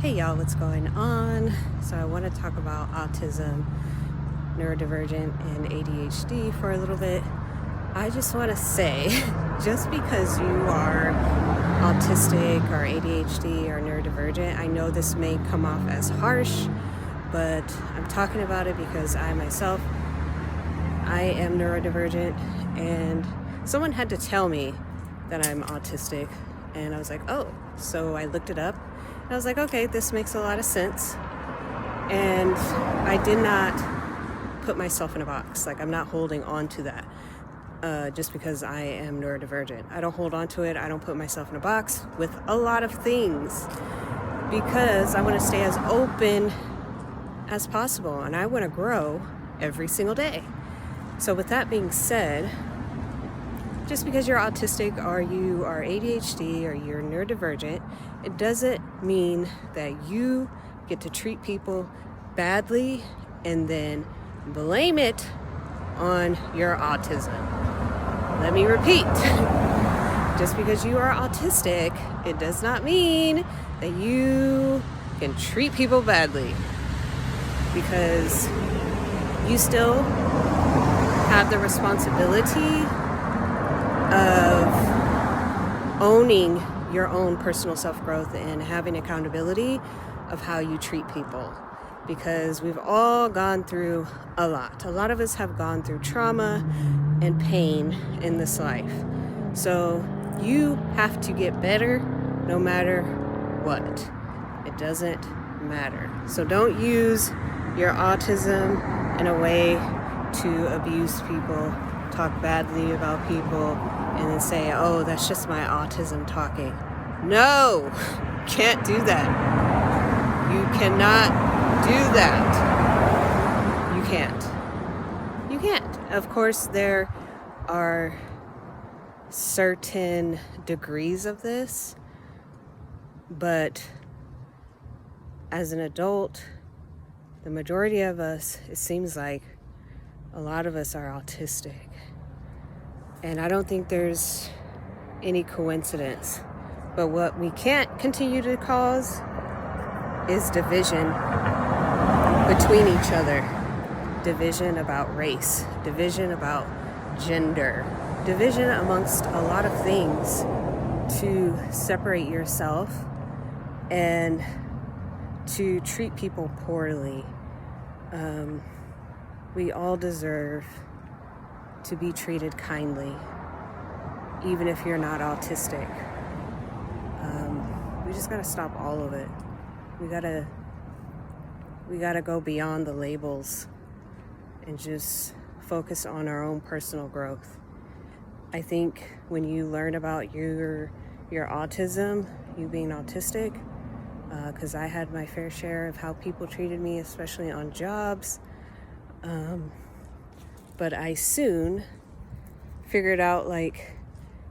Hey y'all, what's going on? So I want to talk about autism, neurodivergent, and ADHD for a little bit. I just want to say, just because you are autistic or ADHD or neurodivergent, I know this may come off as harsh, but I'm talking about it because I myself, I am neurodivergent, and someone had to tell me that I'm autistic, and I was like, oh, so I looked it up. I was like, okay, this makes a lot of sense. And I did not put myself in a box. Like, I'm not holding on to that just because I am neurodivergent. I don't hold on to it. I don't put myself in a box with a lot of things because I want to stay as open as possible and I want to grow every single day. So with that being said, just because you're autistic or you are ADHD or you're neurodivergent, it doesn't mean that you get to treat people badly and then blame it on your autism. Let me repeat. Just because you are autistic, it does not mean that you can treat people badly, because you still have the responsibility of owning your own personal self-growth and having accountability of how you treat people, because we've all gone through a lot. A lot of us have gone through trauma and pain in this life. So you have to get better no matter what. It doesn't matter. So don't use your autism in a way to abuse people, talk badly about people, and then say, oh, that's just my autism talking. No, can't do that. You cannot do that. You can't. You can't. Of course, there are certain degrees of this, but as an adult, the majority of us, it seems like a lot of us are autistic. And I don't think there's any coincidence. But what we can't continue to cause is division between each other. Division about race, division about gender, division amongst a lot of things to separate yourself and to treat people poorly. We all deserve to be treated kindly, even if you're not autistic. We just gotta stop all of it. We gotta go beyond the labels and just focus on our own personal growth. I think when you learn about your autism, you being autistic, because I had my fair share of how people treated me, especially on jobs. But I soon figured out, like,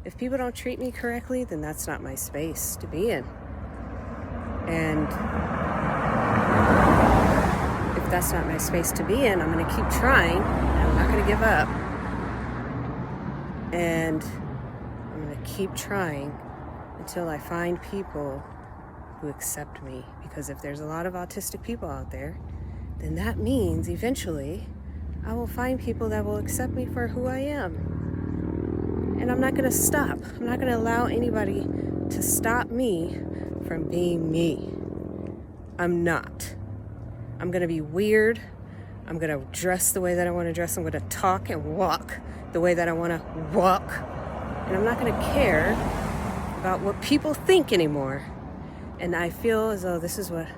if people don't treat me correctly, then that's not my space to be in. And if that's not my space to be in, I'm going to keep trying, and I'm not going to give up. And I'm going to keep trying until I find people who accept me. Because if there's a lot of autistic people out there, then that means eventually I will find people that will accept me for who I am. And I'm not going to stop. I'm not going to allow anybody to stop me from being me. I'm not. I'm going to be weird. I'm going to dress the way that I want to dress. I'm going to talk and walk the way that I want to walk. And I'm not going to care about what people think anymore. And I feel as though this is what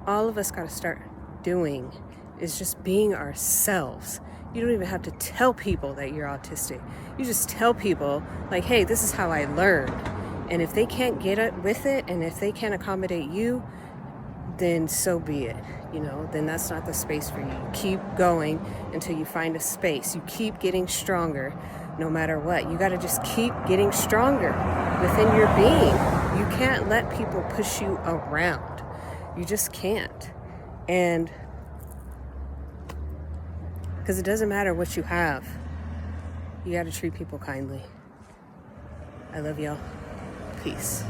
all of us got to start doing, is just being ourselves. You don't even have to tell people that you're autistic. You just tell people, like, hey, this is how I learned. And if they can't get it with it, and if they can't accommodate you, then so be it. Then that's not the space for you. You keep going until you find a space. You keep getting stronger no matter what. You got to just keep getting stronger within your being. You can't let people push you around. You just can't. And because it doesn't matter what you have, you got to treat people kindly. I love y'all. Peace.